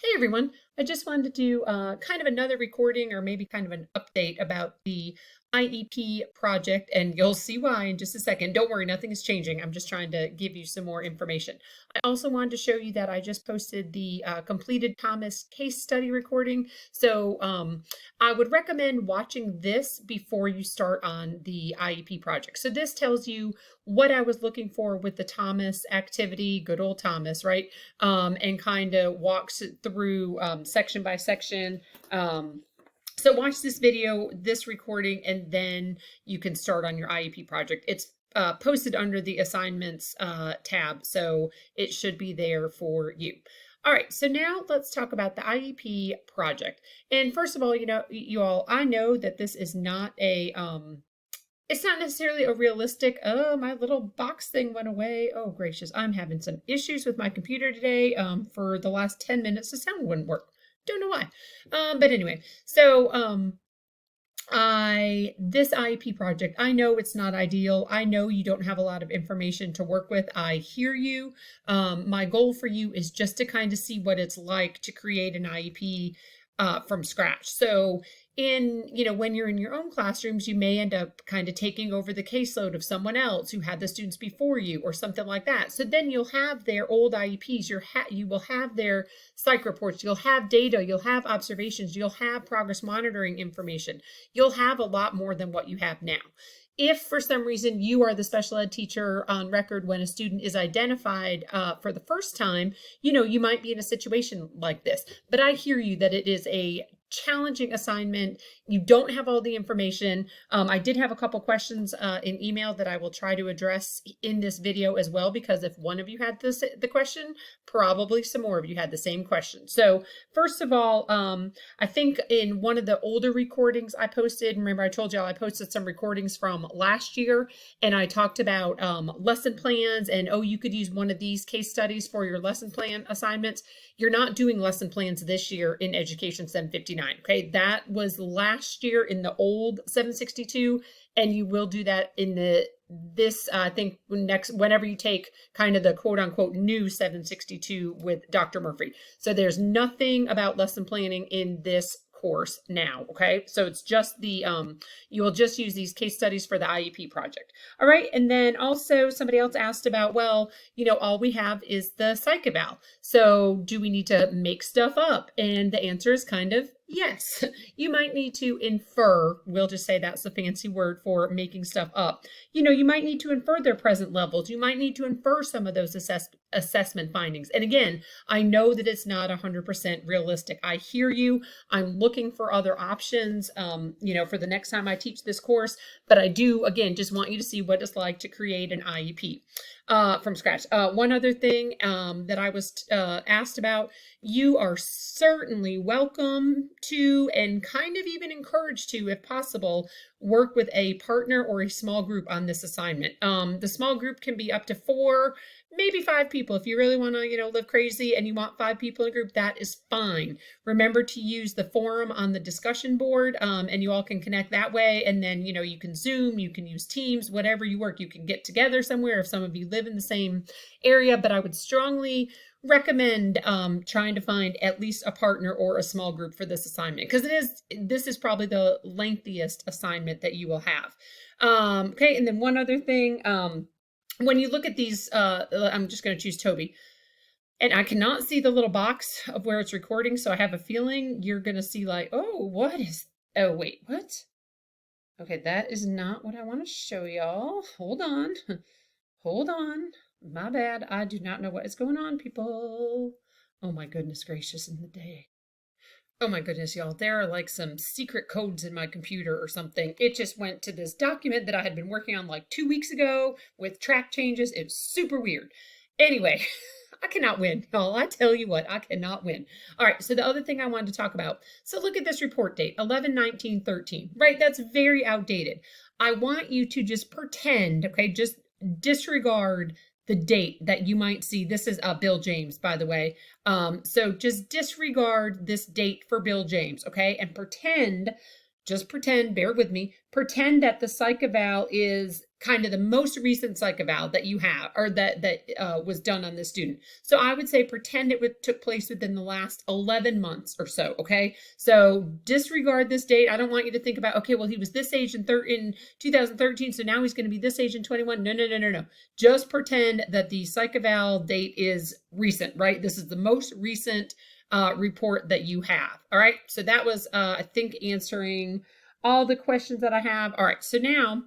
Hey everyone, I just wanted to do kind of another recording or maybe kind of an update about the IEP project, and you'll see why in just a second. Don't worry, nothing is changing. I'm just trying to give you some more information. I also wanted to show you that I just posted the completed Thomas case study recording. So I would recommend watching this before you start on the IEP project. So this tells you what I was looking for with the Thomas activity, good old Thomas, right? And kind of walks it through section by section. So watch this video, this recording, and then you can start on your IEP project. It's posted under the assignments tab, so it should be there for you. All right, so now let's talk about the IEP project. And first of all, you all, I know that this is not a it's not necessarily a realistic, oh, my little box thing went away. Oh, gracious. I'm having some issues with my computer today. For the last 10 minutes, the sound wouldn't work. Don't know why. But anyway, so this IEP project, I know it's not ideal. I know you don't have a lot of information to work with. I hear you. My goal for you is just to kind of see what it's like to create an IEP from scratch. So when you're in your own classrooms, you may end up kind of taking over the caseload of someone else who had the students before you or something like that. So then you'll have their old IEPs, you will have their psych reports, you'll have data, you'll have observations, you'll have progress monitoring information. You'll have a lot more than what you have now. If for some reason you are the special ed teacher on record when a student is identified for the first time, you might be in a situation like this. But I hear you that it is a challenging assignment. You don't have all the information. I did have a couple questions in email that I will try to address in this video as well, because if one of you had the question, probably some more of you had the same question. So first of all, I think in one of the older recordings I posted, remember I told y'all I posted some recordings from last year, and I talked about lesson plans and, oh, you could use one of these case studies for your lesson plan assignments. You're not doing lesson plans this year in Education 759, okay? That was last year in the old 762, and you will do that in this I think whenever you take kind of the quote unquote new 762 with Dr. Murphy. So there's nothing about lesson planning in this course now, okay? So it's just you will just use these case studies for the IEP project. All right, and then also somebody else asked about, well, all we have is the psych eval. So do we need to make stuff up? And the answer is kind of yes. You might need to infer, we'll just say that's the fancy word for making stuff up. You might need to infer their present levels. You might need to infer some of those assessment findings. And again, I know that it's not 100% realistic. I hear you. I'm looking for other options, for the next time I teach this course. But I do, again, just want you to see what it's like to create an IEP from scratch. One other thing that I was asked about, you are certainly welcome to, and kind of even encouraged to, if possible, work with a partner or a small group on this assignment. The small group can be up to 4, maybe 5 people. If you really want to, live crazy and you want 5 people in a group, that is fine. Remember to use the forum on the discussion board, and you all can connect that way. And then, you can Zoom, you can use Teams, whatever you work. You can get together somewhere if some of you live in the same area, but I would strongly recommend trying to find at least a partner or a small group for this assignment, because this is probably the lengthiest assignment that you will have. Okay, and then one other thing, when you look at these, I'm just going to choose Toby, and I cannot see the little box of where it's recording, so I have a feeling you're going to see like, oh, wait, what? Okay, that is not what I want to show y'all. Hold on. Hold on. My bad. I do not know what is going on, people. Oh my goodness gracious in the day. Oh my goodness, y'all. There are like some secret codes in my computer or something. It just went to this document that I had been working on like 2 weeks ago with track changes. It's super weird. Anyway, I cannot win, y'all. I tell you what, I cannot win. All right, so the other thing I wanted to talk about. So look at this report date, 11/19/13, right? That's very outdated. I want you to just pretend, okay, just disregard the date that you might see. This is Bill James, by the way. So just disregard this date for Bill James, okay? And just pretend, bear with me, pretend that the psych eval is kind of the most recent psych eval that you have, or that was done on this student. So I would say pretend it took place within the last 11 months or so, okay? So disregard this date. I don't want you to think about, okay, well, he was this age in 2013, so now he's going to be this age in 21. No. Just pretend that the psych eval date is recent, right? This is the most recent report that you have. All right, so that was, I think, answering all the questions that I have. All right, so now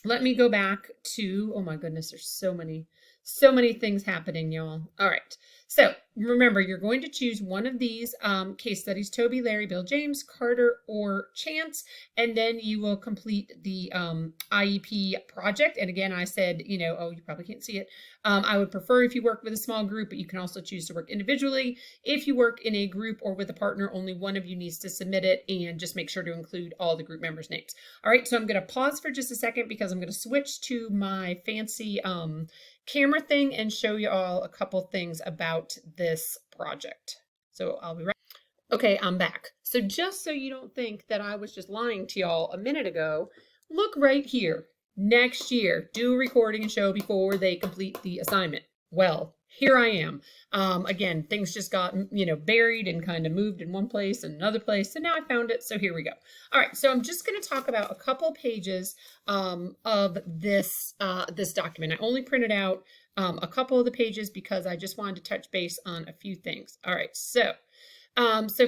let me go back to, oh my goodness, there's so many things happening, y'all. All right, so remember, you're going to choose one of these case studies: Toby, Larry, Bill, James, Carter, or Chance, and then you will complete the IEP project. And again, I said, oh, you probably can't see it. I would prefer if you work with a small group, but you can also choose to work individually. If you work in a group or with a partner, only one of you needs to submit it, and just make sure to include all the group members' names. All right, so I'm going to pause for just a second because I'm going to switch to my fancy camera thing and show you all a couple things about this project. So I'll be right. Okay, I'm back. So just so you don't think that I was just lying to y'all a minute ago, look right here. Next year, do a recording and show before they complete the assignment. Well, here I am. Again, things just got, buried and kind of moved in one place and another place. So now I found it. So here we go. All right. So I'm just going to talk about a couple pages of this document. I only printed out a couple of the pages because I just wanted to touch base on a few things. All right. So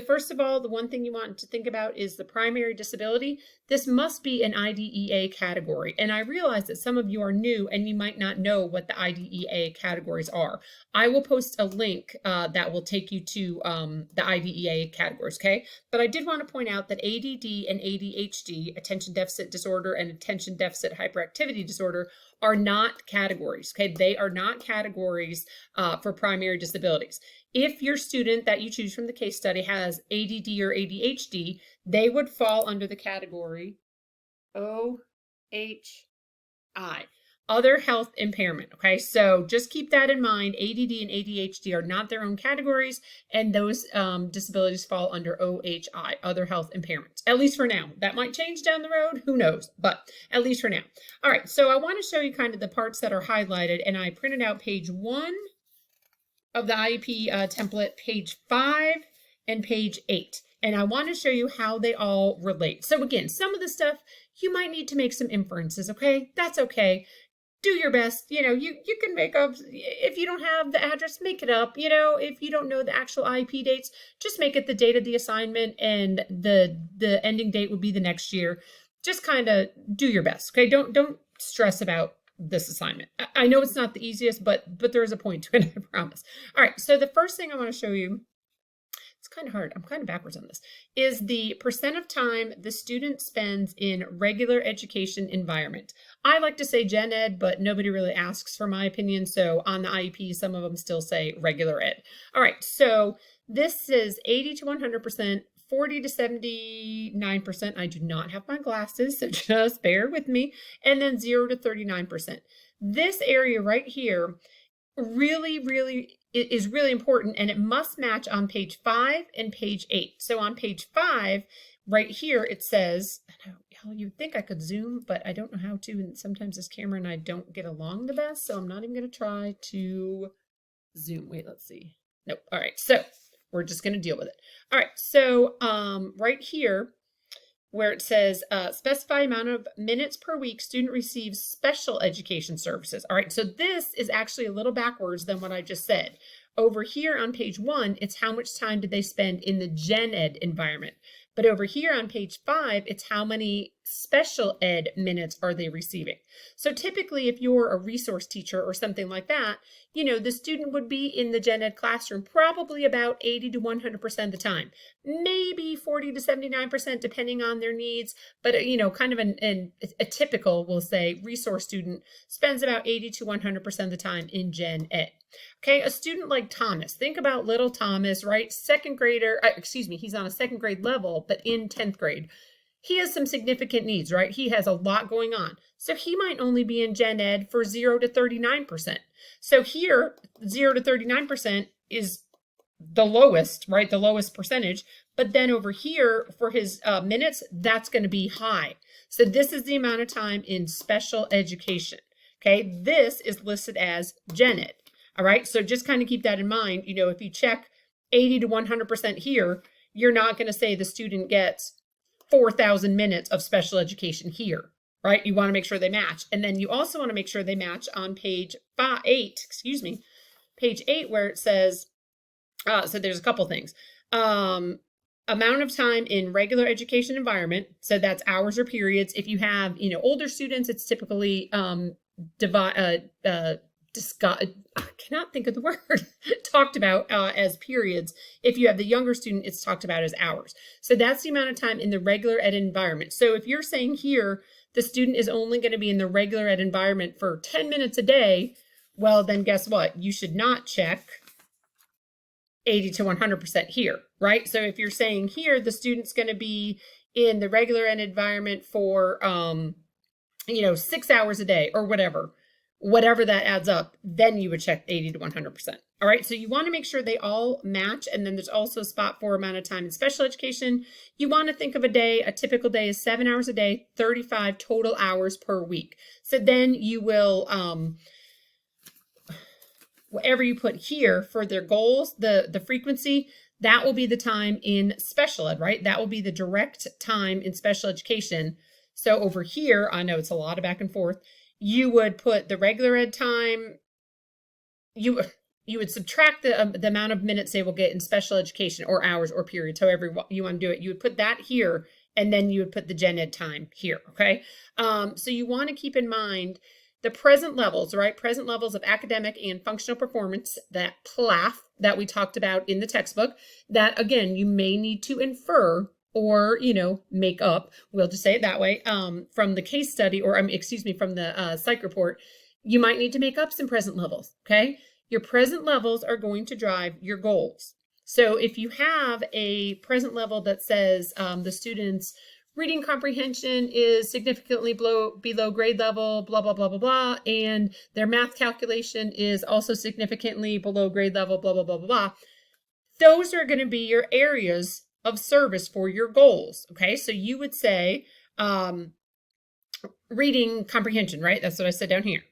first of all, the one thing you want to think about is the primary disability. This must be an IDEA category. And I realize that some of you are new and you might not know what the IDEA categories are. I will post a link that will take you to the IDEA categories, okay? But I did want to point out that ADD and ADHD, attention deficit disorder and attention deficit hyperactivity disorder, are not categories, okay? They are not categories for primary disabilities. If your student that you choose from the case study has ADD or ADHD, they would fall under the category OHI, other health impairment, okay? So just keep that in mind. ADD and ADHD are not their own categories, and those disabilities fall under OHI, other health impairments, at least for now. That might change down the road, who knows, but at least for now. All right, so I want to show you kind of the parts that are highlighted, and I printed out page 1 of the IEP template, page 5 and page 8. And I want to show you how they all relate. So again, some of the stuff you might need to make some inferences, okay? That's okay. Do your best. You can make up, if you don't have the address, make it up. If you don't know the actual IEP dates, just make it the date of the assignment, and the ending date would be the next year. Just kind of do your best, okay? Don't stress about this assignment. I know it's not the easiest, but there is a point to it, I promise. All right, so the first thing I want to show you, it's kind of hard, I'm kind of backwards on this, is the percent of time the student spends in regular education environment. I like to say gen ed, but nobody really asks for my opinion, so on the IEP, some of them still say regular ed. All right, so this is 80 to 100%, 40 to 79%. I do not have my glasses, so just bear with me. And then 0 to 39%. This area right here really is really important, and it must match on page 5 and page 8. So on page 5, right here, it says, you'd think I could zoom, but I don't know how to, and sometimes this camera and I don't get along the best, so I'm not even going to try to zoom. Wait, let's see. Nope. All right, so we're just going to deal with it. All right, so right here, where it says specify amount of minutes per week student receives special education services. All right, so this is actually a little backwards than what I just said. Over here on page 1, it's how much time did they spend in the gen ed environment. But over here on page 5, it's how many special ed minutes are they receiving. So typically, if you're a resource teacher or something like that, the student would be in the gen ed classroom probably about 80 to 100% of the time, maybe 40 to 79% depending on their needs. But, kind of a typical, we'll say, resource student spends about 80 to 100% of the time in gen ed. Okay, a student like Thomas, think about little Thomas, right? Second grader, he's on a second grade level, but in 10th grade. He has some significant needs, right? He has a lot going on. So he might only be in gen ed for 0 to 39%. So here, 0 to 39% is the lowest, right? The lowest percentage. But then over here for his minutes, that's going to be high. So this is the amount of time in special education. Okay, this is listed as gen ed. All right, so just kind of keep that in mind. You know, if you check 80 to 100% here, you're not going to say the student gets 4,000 minutes of special education here, right? You want to make sure they match. And then you also want to make sure they match on page 8, page 8, where it says, so there's a couple things. Amount of time in regular education environment. So that's hours or periods. If you have, you know, older students, it's typically I cannot think of the word, talked about as periods. If you have the younger student, it's talked about as hours. So that's the amount of time in the regular ed environment. So if you're saying here, the student is only going to be in the regular ed environment for 10 minutes a day, well, then guess what? You should not check 80 to 100% here, right? So if you're saying here, the student's going to be in the regular ed environment for, 6 hours a day or whatever that adds up, then you would check 80 to 100%. All right, so you want to make sure they all match. And then there's also a spot for amount of time in special education. You want to think of a typical day is 7 hours a day, 35 total hours per week. So then you will, whatever you put here for their goals, the frequency, that will be the time in special ed, right? That will be the direct time in special education. So over here, I know it's a lot of back and forth, you would put the regular ed time, you would subtract the amount of minutes they will get in special education or hours or periods, however you want to do it. You would put that here, and then you would put the gen ed time here, okay? So you want to keep in mind the present levels, right? Present levels of academic and functional performance, that PLAF that we talked about in the textbook, that again, you may need to infer or, make up, we'll just say it that way, from the case study, or from the psych report. You might need to make up some present levels, okay? Your present levels are going to drive your goals. So if you have a present level that says the student's reading comprehension is significantly below grade level, blah, blah, blah, blah, blah, and their math calculation is also significantly below grade level, blah, blah, blah, blah, blah, those are going to be your areas of service for your goals, okay? So you would say reading comprehension, right? That's what I said down here.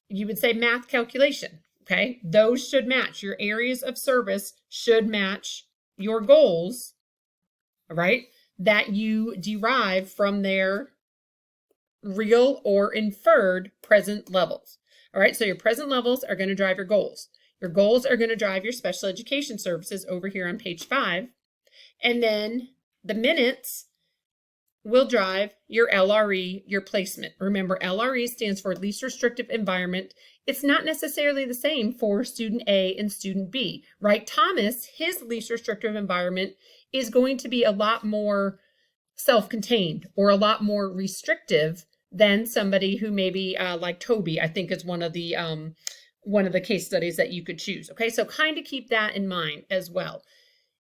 You would say math calculation, okay? Those should match. Your areas of service should match your goals, all right, that you derive from their real or inferred present levels. All right, so your present levels are going to drive your goals. Your goals are going to drive your special education services over here on page 5. And then the minutes will drive your LRE, your placement. Remember, LRE stands for least restrictive environment. It's not necessarily the same for student A and student B, right? Thomas, his least restrictive environment is going to be a lot more self-contained or a lot more restrictive than somebody who maybe like Toby, I think is one of the case studies that you could choose. Okay, so kind of keep that in mind as well.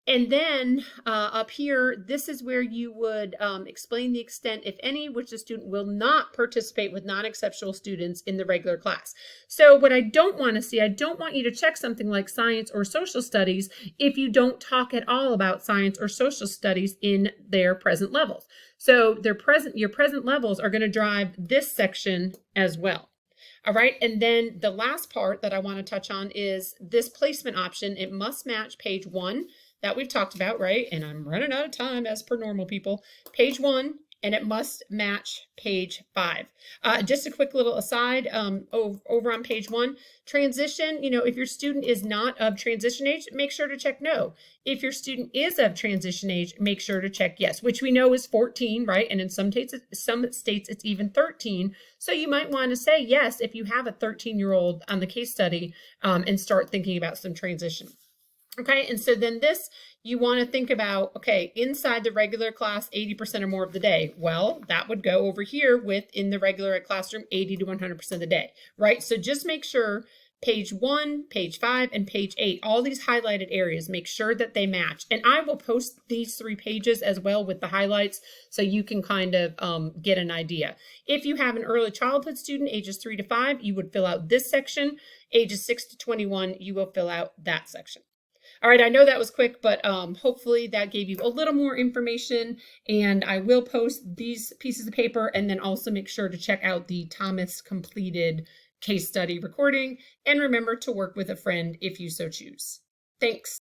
And then up here, this is where you would explain the extent, if any, which the student will not participate with non-exceptional students in the regular class. So what I don't want to see, I don't want you to check something like science or social studies if you don't talk at all about science or social studies in their present levels. So your present levels are going to drive this section as well. All right, and then the last part that I want to touch on is this placement option. It must match page 1 that we've talked about, right? And I'm running out of time as per normal, people. Page 1, and it must match page 5. Just a quick little aside, over on page 1, transition, if your student is not of transition age, make sure to check no. If your student is of transition age, make sure to check yes, which we know is 14, right? And in some states it's even 13. So you might want to say yes if you have a 13-year-old on the case study and start thinking about some transition. Okay, and so then this, you want to think about, okay, inside the regular class, 80% or more of the day. Well, that would go over here with in the regular ed classroom, 80 to 100% of the day, right? So just make sure page 1, page 5, and page 8, all these highlighted areas, make sure that they match. And I will post these 3 pages as well with the highlights so you can kind of get an idea. If you have an early childhood student, ages 3 to 5, you would fill out this section. Ages 6 to 21, you will fill out that section. All right, I know that was quick, but hopefully that gave you a little more information. And I will post these pieces of paper and then also make sure to check out the Thomas completed case study recording. And remember to work with a friend if you so choose. Thanks.